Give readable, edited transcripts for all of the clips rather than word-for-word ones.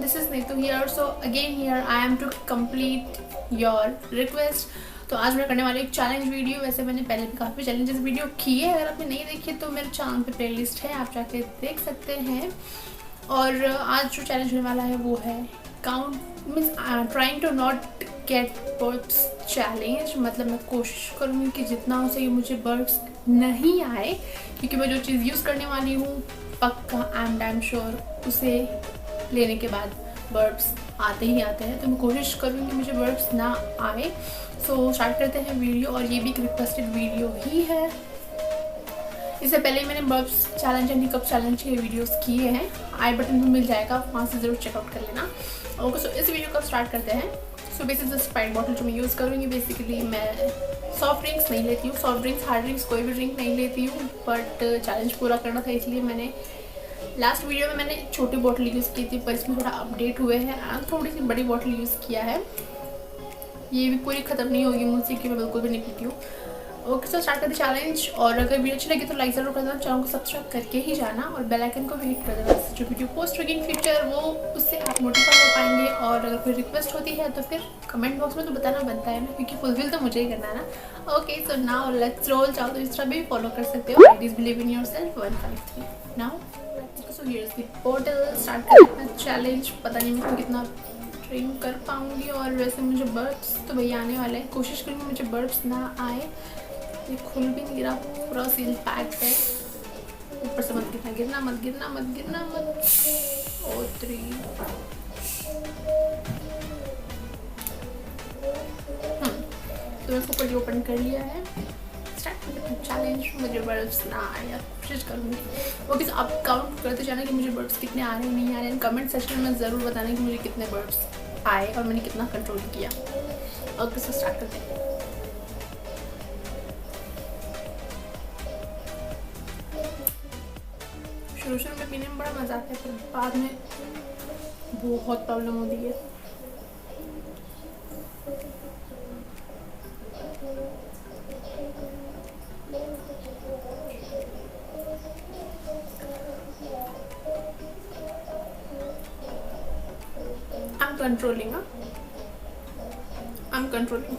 this is Neetu here. So again here I am to complete your request. तो आज मैं करने वाली एक चैलेंज वीडियो। वैसे मैंने पहले भी काफ़ी चैलेंजेस वीडियो की है, अगर आपने नहीं देखी तो मेरे चैनल पे प्लेलिस्ट है, आप जाके देख सकते हैं। और आज जो चैलेंज होने वाला है वो है count means trying to not get birds challenge. मतलब मैं कोशिश करूँगी कि जितना हो सके मुझे बर्ड्स नहीं आए, क्योंकि मैं जो चीज़ यूज़ करने वाली हूँ पक्का आई एम श्योर उसे लेने के बाद बर्ड्स आते ही आते हैं। तो मैं कोशिश करूँगी कि मुझे बर्ड्स ना आए। सो स्टार्ट करते हैं वीडियो। और ये भी एक रिक्वेस्टेड वीडियो ही है। इससे पहले मैंने birds challenge and hiccup challenge के वीडियोस किए हैं, आई बटन में मिल जाएगा, वहाँ से ज़रूर चेकआउट कर लेना। ओके, सो इस वीडियो को स्टार्ट करते हैं। सो बेसिकली स्प्राइट बॉटल जो मैं यूज़ करूँगी, बेसिकली मैं सॉफ्ट ड्रिंक्स नहीं लेती हूँ, सॉफ्ट ड्रिंक्स हार्ड ड्रिंक्स कोई भी ड्रिंक नहीं लेती हूँ, बट चैलेंज पूरा करना था इसलिए मैंने लास्ट वीडियो में मैंने छोटी बॉटल यूज़ की थी, पर इसमें थोड़ा अपडेट हुए हैं एंड थोड़ी सी बड़ी बॉटल यूज़ किया है। ये भी पूरी ख़त्म नहीं होगी मुझसे, कि मैं बिल्कुल भी नहीं पीती हूँ। ओके, सो स्टार्ट करते चैलेंज। और अगर वीडियो अच्छी लगी तो लाइक ज़रूर कर देना, चैनल को सब्सक्राइब करके ही जाना और बेल आइकन को भी हिट कर देना, जो वीडियो पोस्ट होगी इन फ्यूचर वो उससे आप नोटिफाई हो पाएंगे। और अगर कोई रिक्वेस्ट होती है तो फिर कमेंट बॉक्स में तो बताना बनता है ना, क्योंकि फुलफिल तो मुझे ही करना है ना। Okay, so now let's roll. चाहो तो इंस्टा भी फॉलो कर सकते हो, IDs believe in yourself 153। Now so here is the portal. Start करते हैं चैलेंज। पता नहीं मैं कितना ड्रिंक कर पाऊँगी। और वैसे मुझे बर्ड्स तो भैया आने वाले हैं, कोशिश करूँगी मुझे बर्ड्स ना आए। ये खुल भी नहीं रहा, पूरा सील पैक है। ऊपर से मत गिरना, गिरना मत, गिरना मत, गिरना मत। ओ 3 तो मैं ऊपर ओपन कर लिया है। Start challenge. मुझे बर्ड्स ना आए या कोशिश करूँगी। ओके, तो आप काउंट करते जाना कि मुझे बर्ड्स कितने आ रहे हैं नहीं आ रहे हैं। कमेंट सेक्शन में ज़रूर बताना कि मुझे कितने बर्ड्स आए और मैंने कितना कंट्रोल किया। ओके, सो स्टार्ट करते हैं। शुरू में पीने में बड़ा मज़ा आता है, पर बाद में बहुत प्रॉब्लम होती है। I'm controlling, huh? I'm controlling.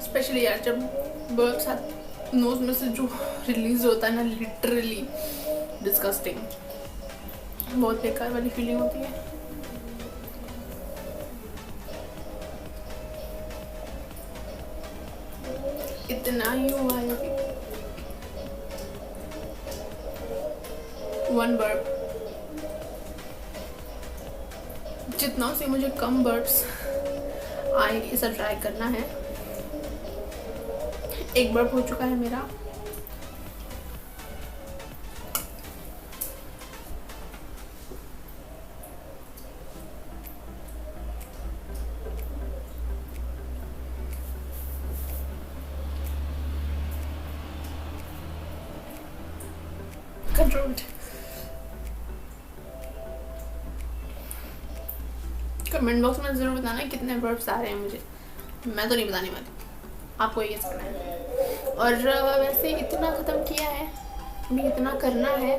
Specially यार जब बर्ड्स साथ नोज में से जो रिलीज होता है ना, लिटरली डिस्गस्टिंग, बहुत बेकार वाली फीलिंग होती है। इतना ही हुआ है अभी। 1 बर्ड। जितना से मुझे कम बर्ड्स आए इसे ट्राई करना है। 1 बर्ड हो चुका है मेरा। कंट्रोल्ड। कमेंट बॉक्स में ज़रूर बताना कितने बर्ड्स आ रहे हैं मुझे। मैं तो नहीं बताने वाली, आपको ये करना है। और वैसे इतना ख़त्म किया है, अभी इतना करना है।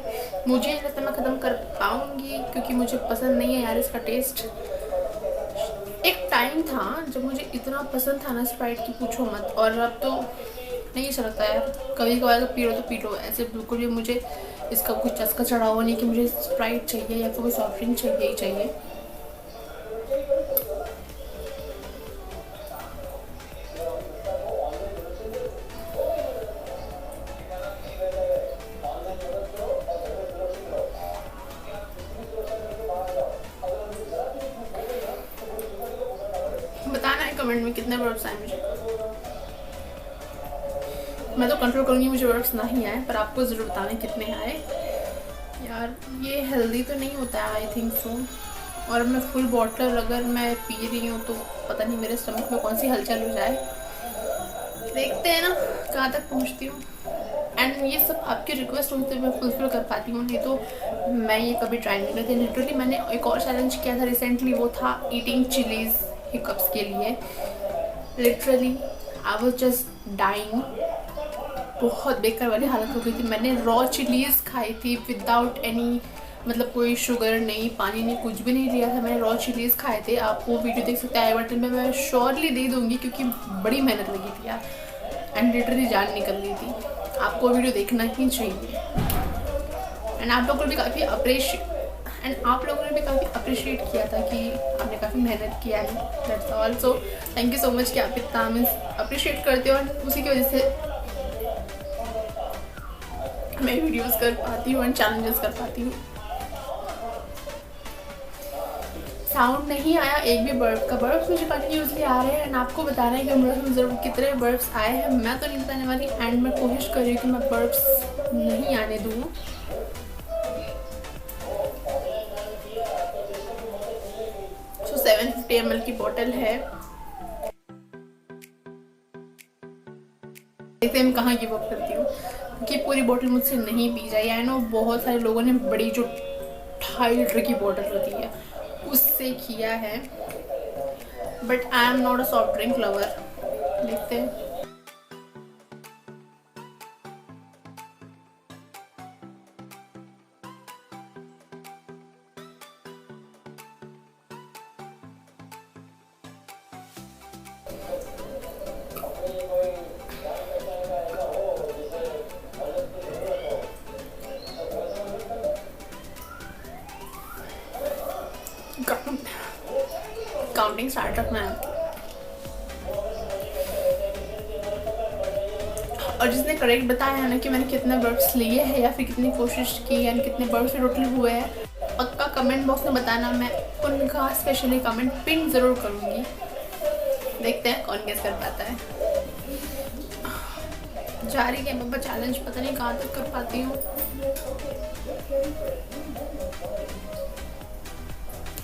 मुझे नहीं लगता मैं ख़त्म कर पाऊँगी, क्योंकि मुझे पसंद नहीं है यार इसका टेस्ट। एक टाइम था जब मुझे इतना पसंद था ना स्प्राइट की, पूछो मत। और अब तो नहीं अच्छा लगता यार। कभी कभार तो पी लो ऐसे, बिल्कुल भी मुझे इसका कुछ चस्का चढ़ा हुआ नहीं कि मुझे स्प्राइट चाहिए या फिर कोई सॉफ्ट ड्रिंक चाहिए ही चाहिए। बताना है कमेंट में कितने बर्ड्स आए मुझे। मैं तो कंट्रोल करूँगी मुझे बर्ड्स ना ही आए, पर आपको ज़रूर बताना कितने आए। यार ये हेल्दी तो नहीं होता है, आई थिंक सो। और मैं फुल बॉटल अगर मैं पी रही हूँ तो पता नहीं मेरे स्टमक में कौन सी हलचल हो जाए। देखते हैं ना कहाँ तक पहुँचती हूँ। एंड ये सब आपकी रिक्वेस्ट होती है मैं फुलफिल कर पाती हूँ, नहीं तो मैं ये कभी ट्राई नहीं करती। लिटरली मैंने एक और चैलेंज किया था रिसेंटली, वो था ईटिंग चिलीज़ हिकअप्स के लिए। Literally I was just dying, बहुत बेकार वाली हालत हो गई थी। मैंने रॉ चिलीज़ खाई थी विदाउट एनी, मतलब कोई शुगर नहीं, पानी नहीं, कुछ भी नहीं लिया था। मैंने रॉ चिलीज़ खाए थे। आप वो वीडियो देख सकते हैं, आई बटन में मैं श्योरली दे दूँगी क्योंकि बड़ी मेहनत लगी थी यार, एंड लिटरली जान निकल रही थी। आपको वीडियो देखना ही चाहिए। एंड आप लोगों ने भी काफ़ी अप्रिशिएट किया था कि आपने काफ़ी मेहनत किया है। That's all. So thank you so much कि आप इतना मीन्स अप्रिशिएट करते हो, और उसी की वजह से मैं वीडियोस कर पाती हूँ एंड चैलेंजेस कर पाती हूँ। साउंड नहीं आया एक भी बर्ड का। बर्ड्स मुझे कंटिन्यूसली आ रहे हैं एंड आपको बताना है कि मेरे ज़रूर कितने बर्ड्स आए हैं। मैं तो नहीं बताने वाली, एंड मैं कोशिश कर रही हूँ कि मैं बर्ड्स नहीं आने दूँ। सो 750 ml की बोतल है। देखते हैं मैं कहाँ गिव अप करती हूँ, क्योंकि पूरी बोतल मुझसे नहीं पी जाए। आई नो बहुत सारे लोगों ने बड़ी जो 2.5 लीटर की बोतल होती है उससे किया है, but I am not a soft drink lover. देखते हैं। काउंटिंग स्टार्ट रखना है, और जिसने करेक्ट बताया है ना कि मैंने कितने बर्ड्स लिए हैं या फिर कितनी कोशिश की एंड कितने बर्ड्स टोटल हुए हैं, पक्का कमेंट बॉक्स में बताना। मैं उनका स्पेशली कमेंट पिन ज़रूर करूँगी। देखते हैं कौन गेस कर पाता है। जारी है बाबा चैलेंज, पता नहीं कहाँ तक कर पाती हूँ।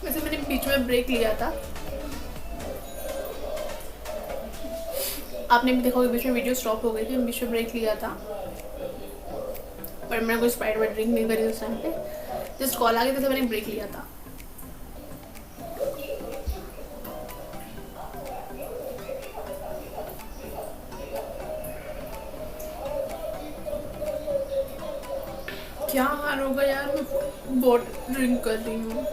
वैसे मैंने बीच में ब्रेक लिया था, आपने भी देखा होगा बीच में वीडियो स्टॉप हो गई थी, बीच में ब्रेक लिया था, पर मैंने कोई स्प्राइट वाइट ड्रिंक नहीं करी उस टाइम पे, जस्ट कॉल आ गई तो मैंने ब्रेक लिया था। क्या हाल होगा यार, मैं बहुत ड्रिंक कर रही हूँ।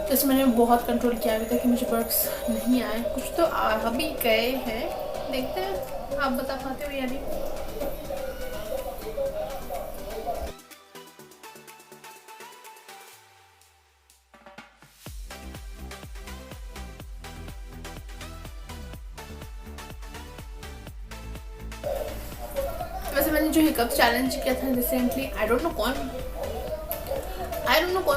जैसे मैंने बहुत कंट्रोल किया अभी तक कि मुझे बर्ड्स नहीं आए, कुछ तो आ भी गए हैं। देखते हैं आप बता पाते हो या नहीं। वैसे मैंने जो हिकअप्स चैलेंज किया था रिसेंटली, आई डोंट नो कौन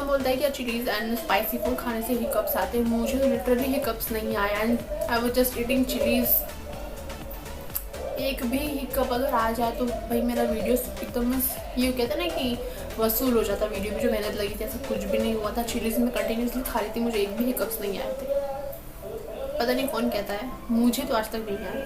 बोलता है कि चिलीज एंड स्पाइसी फूड खाने से हिकअप्स आते हैं। मुझे तो लिटरली हिकअप्स नहीं आए and I was just eating chillies. एक भी हिकअप अगर आ जाए तो भाई मेरा वीडियो एकदम ये कहते हैं ना कि वसूल हो जाता वीडियो में जो मेहनत लगी थी। ऐसा कुछ भी नहीं हुआ था। चिलीज में कंटिन्यूसली खा रही थी, मुझे एक भी हिकअप्स नहीं आए थे। पता नहीं कौन कहता है, मुझे तो आज तक नहीं आया।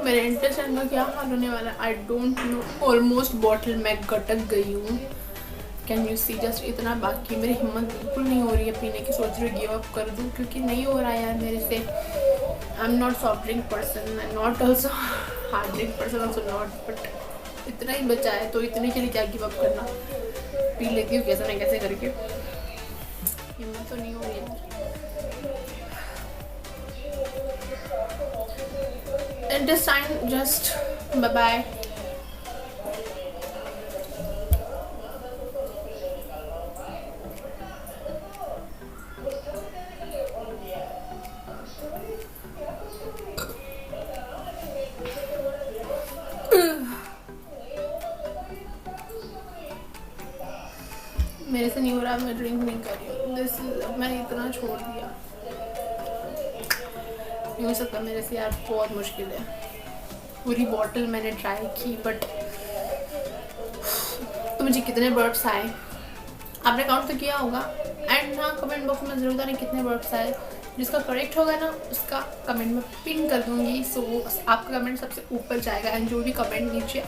मेरे इंटेस्टाइन का क्या हाल होने वाला है I don't know. Almost bottle मैं गटक गई हूँ। कैन यू सी, जस्ट इतना बाकी। मेरी हिम्मत बिल्कुल नहीं हो रही है पीने की, सोच रही हूँ गिव अप कर दूँ क्योंकि नहीं हो रहा है यार मेरे से। I am not soft drink person, not also hard drink person also not, but इतना ही बचा है तो इतने के लिए क्या गिव अप करना। पी लेती हूँ कैसे ना कैसे करके, हिम्मत तो नहीं हो रही है। Intestine, just bye bye. मेरे से नहीं हो रहा, मैं ड्रिंक नहीं कर रही हूँ। दिस मैंने इतना छोड़ दिया, नहीं हो सकता मेरे से यार, बहुत मुश्किल है। पूरी बॉटल मैंने ट्राई की बट तो मुझे कितने बर्ड्स आए आपने काउंट तो किया होगा। एंड हाँ, कमेंट बॉक्स में ज़रूर बताना कितने बर्ड्स आए। जिसका करेक्ट होगा ना उसका कमेंट में पिन कर दूँगी। सो आपका कमेंट सबसे ऊपर जाएगा एंड जो भी कमेंट नीचे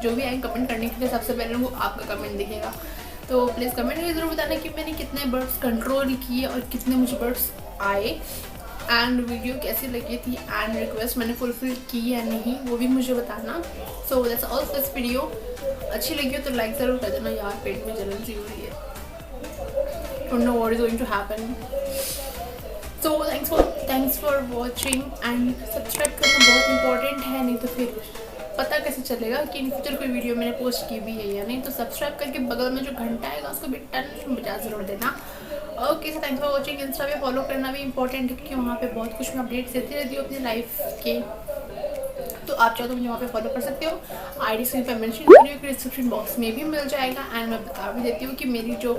जो भी आएंगे कमेंट करने के लिए सबसे पहले वो आपका कमेंट दिखेगा। तो प्लीज़ कमेंट में ज़रूर बताना कि मैंने कितने बर्ड्स कंट्रोल किए और कितने मुझे बर्ड्स आए एंड वीडियो कैसी लगी थी एंड रिक्वेस्ट मैंने फुलफिल की या नहीं वो भी मुझे बताना। So that's all for this video. अच्छी लगी हो तो लाइक ज़रूर कर देना यार, पेट में जलन सी हो रही है, don't know what is going to happen. So thanks for watching and subscribe करना बहुत इंपॉर्टेंट है, नहीं तो फिर पता कैसे चलेगा कि इन फ्यूचर कोई वीडियो मैंने पोस्ट की भी है या नहीं। तो सब्सक्राइब करके बगल में जो घंटा आएगा उसको भी टन बजा ज़रूर देना। Okay, so thanks for watching. Insta पे फॉलो करना भी इंपॉर्टेंट है क्योंकि वहाँ पे बहुत कुछ मैं अपडेट्स देती रहती हूँ अपनी लाइफ के। तो आप चाहो तो मुझे वहाँ पे फॉलो कर सकते हो। आईडी स्क्रीन पर मेंशन करिए कि डिस्क्रिप्शन बॉक्स में भी मिल जाएगा। एंड मैं बता भी देती हूँ कि मेरी जो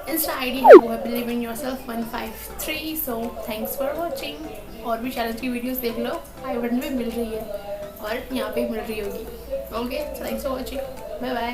इंस्टा आईडी है वो है believe in yourself 153। So thanks for watching. और भी चैलेंज की वीडियोस देख लो, आई बटन में मिल रही है और यहाँ पे मिल रही होगी। Okay, so thanks for watching, bye bye.